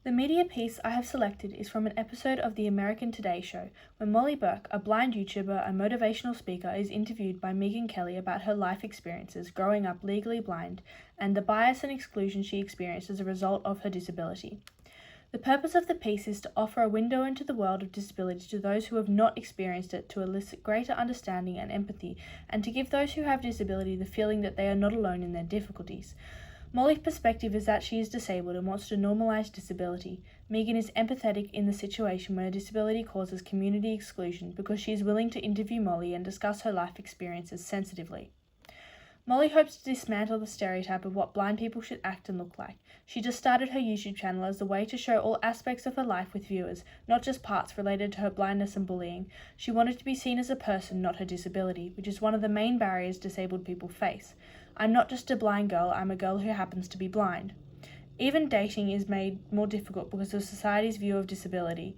The media piece I have selected is from an episode of the American Today show, where Molly Burke, a blind YouTuber and motivational speaker, is interviewed by Megyn Kelly about her life experiences growing up legally blind and the bias and exclusion she experienced as a result of her disability. The purpose of the piece is to offer a window into the world of disability to those who have not experienced it, to elicit greater understanding and empathy, and to give those who have disability the feeling that they are not alone in their difficulties. Molly's perspective is that she is disabled and wants to normalise disability. Megyn is empathetic in the situation where disability causes community exclusion because she is willing to interview Molly and discuss her life experiences sensitively. Molly hopes to dismantle the stereotype of what blind people should act and look like. She just started her YouTube channel as a way to show all aspects of her life with viewers, not just parts related to her blindness and bullying. She wanted to be seen as a person, not her disability, which is one of the main barriers disabled people face. I'm not just a blind girl, I'm a girl who happens to be blind. Even dating is made more difficult because of society's view of disability.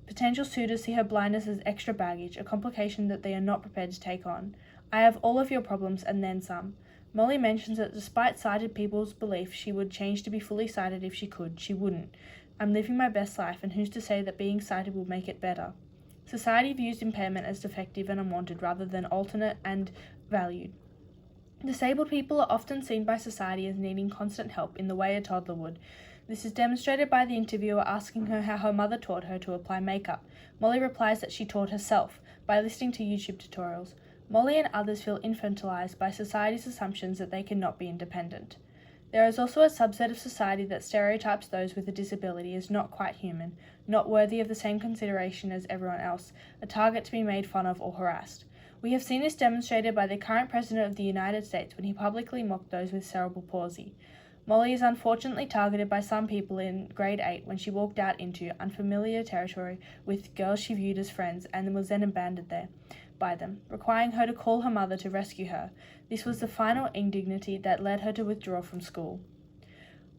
Potential suitors see her blindness as extra baggage, a complication that they are not prepared to take on. I have all of your problems and then some. Molly mentions that despite sighted people's belief she would change to be fully sighted if she could, she wouldn't. I'm living my best life, and who's to say that being sighted will make it better? Society views impairment as defective and unwanted rather than alternate and valued. Disabled people are often seen by society as needing constant help in the way a toddler would. This is demonstrated by the interviewer asking her how her mother taught her to apply makeup. Molly replies that she taught herself by listening to YouTube tutorials. Molly and others feel infantilized by society's assumptions that they cannot be independent. There is also a subset of society that stereotypes those with a disability as not quite human, not worthy of the same consideration as everyone else, a target to be made fun of or harassed. We have seen this demonstrated by the current President of the United States when he publicly mocked those with cerebral palsy. Molly is unfortunately targeted by some people in grade 8 when she walked out into unfamiliar territory with girls she viewed as friends and was then abandoned there by them, requiring her to call her mother to rescue her. This was the final indignity that led her to withdraw from school.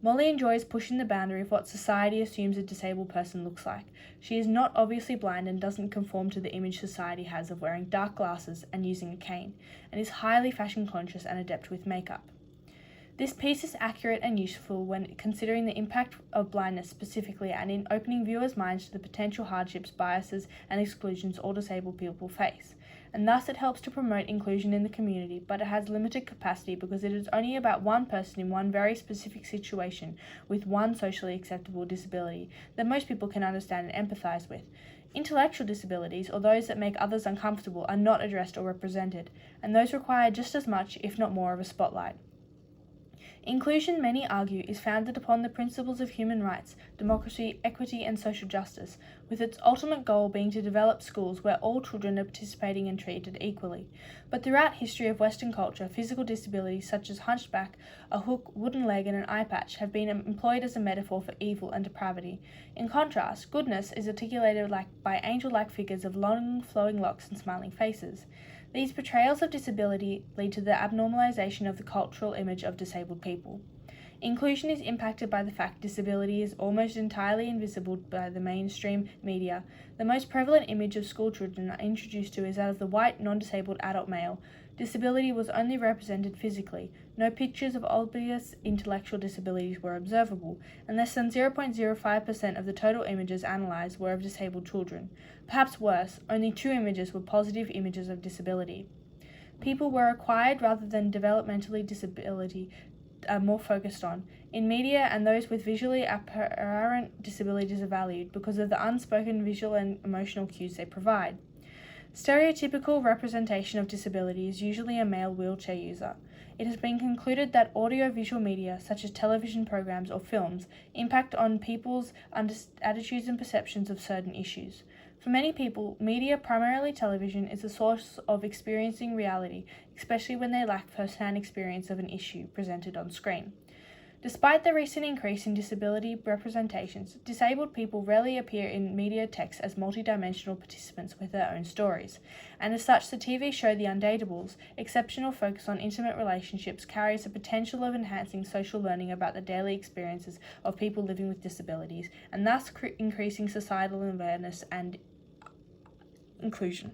Molly enjoys pushing the boundary of what society assumes a disabled person looks like. She is not obviously blind and doesn't conform to the image society has of wearing dark glasses and using a cane, and is highly fashion conscious and adept with makeup. This piece is accurate and useful when considering the impact of blindness specifically and in opening viewers' minds to the potential hardships, biases, and exclusions all disabled people face. And thus it helps to promote inclusion in the community, but it has limited capacity because it is only about one person in one very specific situation with one socially acceptable disability that most people can understand and empathize with. Intellectual disabilities, or those that make others uncomfortable, are not addressed or represented, and those require just as much, if not more, of a spotlight. Inclusion, many argue, is founded upon the principles of human rights, democracy, equity, and social justice, with its ultimate goal being to develop schools where all children are participating and treated equally. But throughout history of Western culture, physical disabilities such as hunchback, a hook, wooden leg, and an eye patch have been employed as a metaphor for evil and depravity. In contrast, goodness is articulated by angel-like figures of long, flowing locks and smiling faces. These portrayals of disability lead to the abnormalization of the cultural image of disabled people. Inclusion is impacted by the fact disability is almost entirely invisible by the mainstream media. The most prevalent image of school children are introduced to is that of the white, non-disabled adult male. Disability was only represented physically. No pictures of obvious intellectual disabilities were observable, and less than 0.05% of the total images analysed were of disabled children. Perhaps worse, only 2 images were positive images of disability. People were acquired rather than developmentally disability are more focused on. In media, and those with visually apparent disabilities are valued because of the unspoken visual and emotional cues they provide. Stereotypical representation of disability is usually a male wheelchair user. It has been concluded that audio-visual media, such as television programs or films, impact on people's attitudes and perceptions of certain issues. For many people, media, primarily television, is a source of experiencing reality, especially when they lack first-hand experience of an issue presented on screen. Despite the recent increase in disability representations, disabled people rarely appear in media text as multidimensional participants with their own stories, and as such the TV show The Undateables' exceptional focus on intimate relationships carries the potential of enhancing social learning about the daily experiences of people living with disabilities, and thus increasing societal awareness and inclusion.